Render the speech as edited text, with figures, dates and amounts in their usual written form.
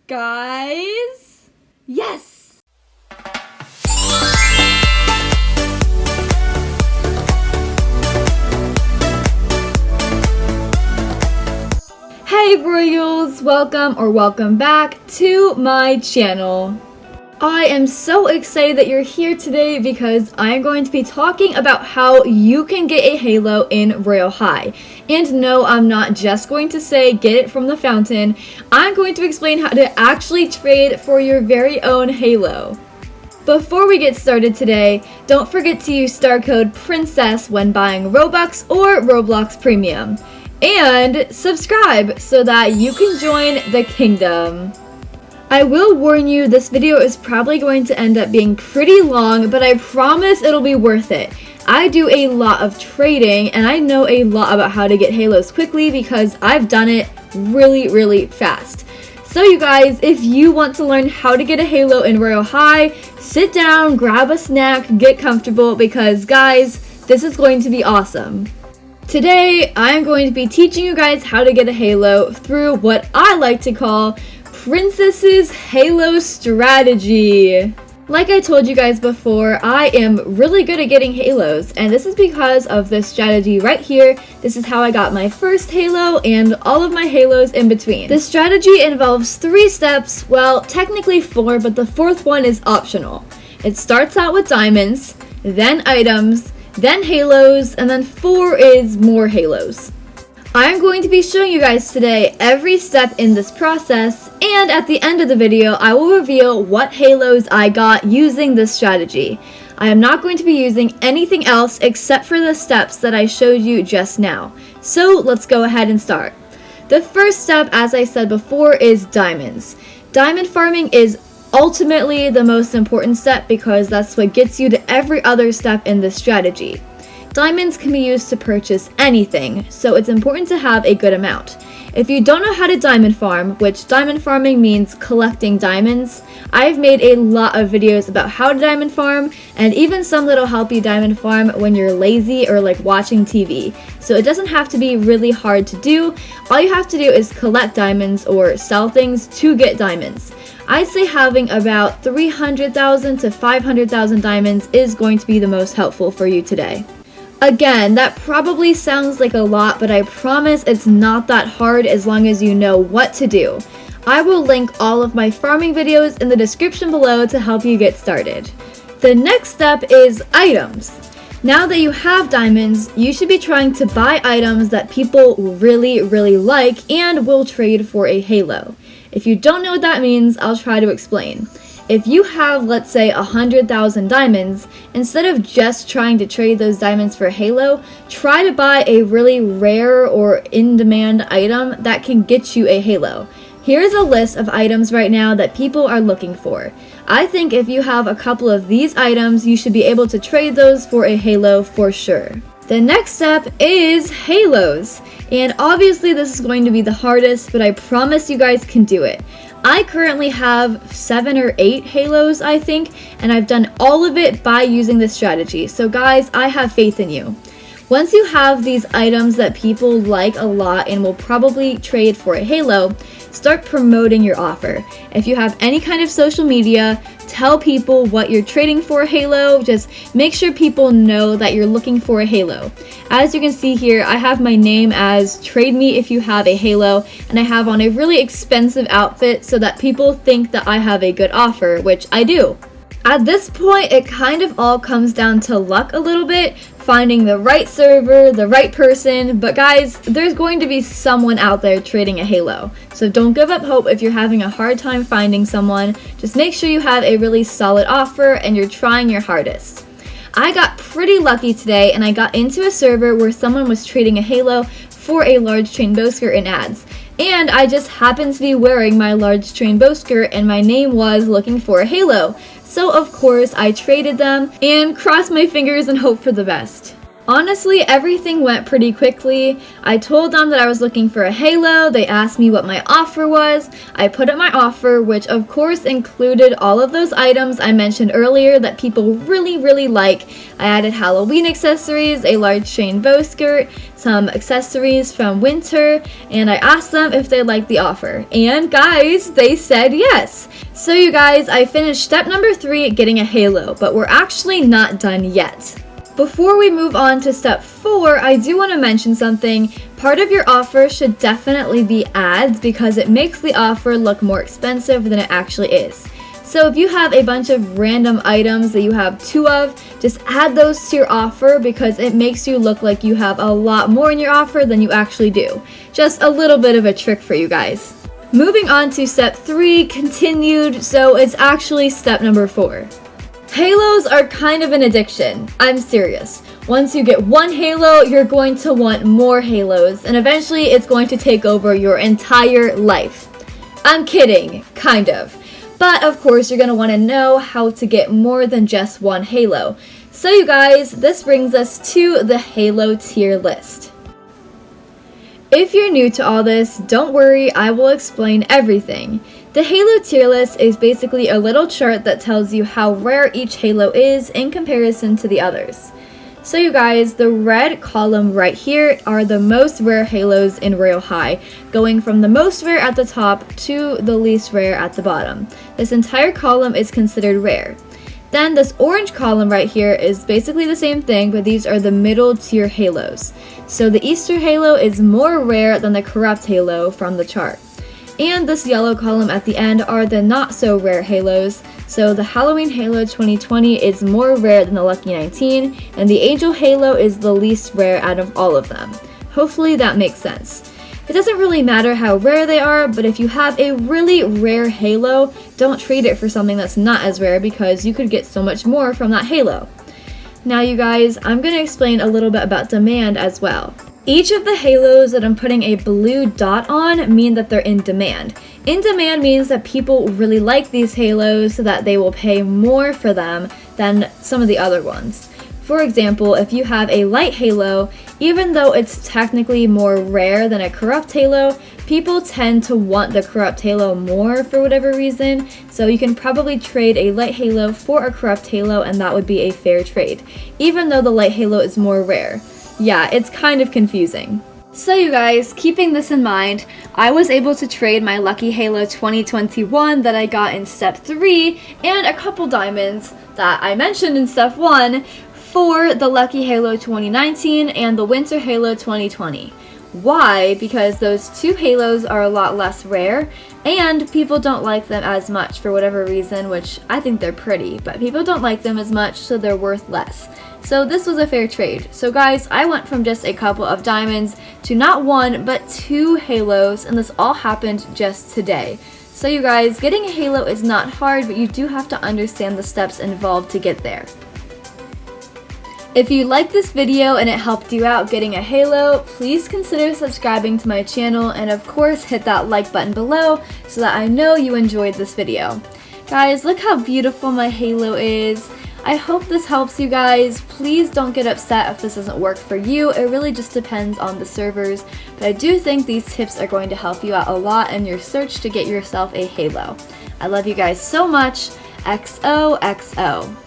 Guys? Yes! Hey Royals! Welcome back to my channel. I am so excited that you're here today because I'm going to be talking about how you can get a halo in Royale High. And no, I'm not just going to say get it from the fountain. I'm going to explain how to actually trade for your very own halo. Before we get started today, don't forget to use star code PRINCESS when buying Robux or Roblox Premium. And subscribe so that you can join the kingdom. I will warn you, this video is probably going to end up being pretty long, but I promise it'll be worth it. I do a lot of trading, and I know a lot about how to get halos quickly because I've done it really fast. So you guys, if you want to learn how to get a halo in Royale High, sit down, grab a snack, get comfortable, because guys, this is going to be awesome. Today, I'm going to be teaching you guys how to get a halo through what I like to call Princess's Halo Strategy. Like I told you guys before, I am really good at getting halos, and this is because of this strategy right here. This is how I got my first halo and all of my halos in between. This strategy involves 3 steps, well, technically 4, but the 4th one is optional. It starts out with diamonds, then items, then halos, and then 4 is more halos. I'm going to be showing you guys today every step in this process, and at the end of the video, I will reveal what halos I got using this strategy. I am not going to be using anything else except for the steps that I showed you just now. So let's go ahead and start. The first step, as I said before, is diamonds. Diamond farming is ultimately the most important step because that's what gets you to every other step in this strategy. Diamonds can be used to purchase anything, so it's important to have a good amount. If you don't know how to diamond farm, which diamond farming means collecting diamonds, I've made a lot of videos about how to diamond farm, and even some that'll help you diamond farm when you're lazy or like watching TV. So it doesn't have to be really hard to do. All you have to do is collect diamonds or sell things to get diamonds. I'd say having about 300,000 to 500,000 diamonds is going to be the most helpful for you today. Again, that probably sounds like a lot, but I promise it's not that hard as long as you know what to do. I will link all of my farming videos in the description below to help you get started. The next step is items. Now that you have diamonds, you should be trying to buy items that people really like and will trade for a halo. If you don't know what that means, I'll try to explain. If you have, let's say, 100,000 diamonds, instead of just trying to trade those diamonds for a halo, try to buy a really rare or in-demand item that can get you a halo. Here's a list of items right now that people are looking for. I think if you have a couple of these items, you should be able to trade those for a halo for sure. The next step is halos. And obviously this is going to be the hardest, but I promise you guys can do it. I currently have 7 or 8 halos, I think, and I've done all of it by using this strategy. So guys, I have faith in you. Once you have these items that people like a lot and will probably trade for a halo, start promoting your offer. If you have any kind of social media, tell people what you're trading for a halo. Just make sure people know that you're looking for a halo. As you can see here, I have my name as Trade Me If You Have a Halo, and I have on a really expensive outfit so that people think that I have a good offer, which I do. At this point, it kind of all comes down to luck a little bit, finding the right server, the right person, but guys, there's going to be someone out there trading a halo. So don't give up hope if you're having a hard time finding someone. Just make sure you have a really solid offer and you're trying your hardest. I got pretty lucky today and I got into a server where someone was trading a halo for a large train bow skirt in ads. And I just happened to be wearing my large train bow skirt and my name was looking for a halo. So of course I traded them and crossed my fingers and hoped for the best. Honestly, everything went pretty quickly. I told them that I was looking for a halo. They asked me what my offer was. I put up my offer, which of course included all of those items I mentioned earlier that people really like. I added Halloween accessories, a large chain bow skirt, some accessories from winter, and I asked them if they liked the offer. And guys, they said yes. So you guys, I finished step number 3, getting a halo, but we're actually not done yet. Before we move on to step 4, I do want to mention something. Part of your offer should definitely be ads because it makes the offer look more expensive than it actually is. So if you have a bunch of random items that you have 2 of, just add those to your offer because it makes you look like you have a lot more in your offer than you actually do. Just a little bit of a trick for you guys. Moving on to step 3, continued, so it's actually step number 4. Halos are kind of an addiction. I'm serious. Once you get one halo, you're going to want more halos, and eventually it's going to take over your entire life. I'm kidding, kind of. But of course, you're going to want to know how to get more than just one halo. So you guys, this brings us to the halo tier list. If you're new to all this, don't worry, I will explain everything. The Halo tier list is basically a little chart that tells you how rare each Halo is in comparison to the others. So you guys, the red column right here are the most rare Halos in Royale High, going from the most rare at the top to the least rare at the bottom. This entire column is considered rare. Then this orange column right here is basically the same thing, but these are the middle tier Halos. So the Easter Halo is more rare than the Corrupt Halo from the chart. And this yellow column at the end are the not so rare Halos. So the Halloween Halo 2020 is more rare than the Lucky 19, and the Angel Halo is the least rare out of all of them. Hopefully that makes sense. It doesn't really matter how rare they are, but if you have a really rare Halo, don't trade it for something that's not as rare because you could get so much more from that Halo. Now you guys, I'm going to explain a little bit about demand as well. Each of the Halos that I'm putting a blue dot on mean that they're in demand. In demand means that people really like these Halos so that they will pay more for them than some of the other ones. For example, if you have a light Halo, even though it's technically more rare than a corrupt Halo, people tend to want the corrupt Halo more for whatever reason, so you can probably trade a light Halo for a corrupt Halo and that would be a fair trade, even though the light Halo is more rare. Yeah, it's kind of confusing. So you guys, keeping this in mind, I was able to trade my Lucky Halo 2021 that I got in step 3 and a couple diamonds that I mentioned in step 1 for the Lucky Halo 2019 and the Winter Halo 2020. Why? Because those 2 Halos are a lot less rare and people don't like them as much for whatever reason, which I think they're pretty, but people don't like them as much, so they're worth less. So this was a fair trade. So guys, I went from just a couple of diamonds to not 1 but 2 Halos, and this all happened just today. So you guys, getting a Halo is not hard, but you do have to understand the steps involved to get there. If you liked this video and it helped you out getting a Halo, please consider subscribing to my channel and of course hit that like button below so that I know you enjoyed this video. Guys, look how beautiful my Halo is. I hope this helps you guys. Please don't get upset if this doesn't work for you. It really just depends on the servers, but I do think these tips are going to help you out a lot in your search to get yourself a Halo. I love you guys so much. XOXO.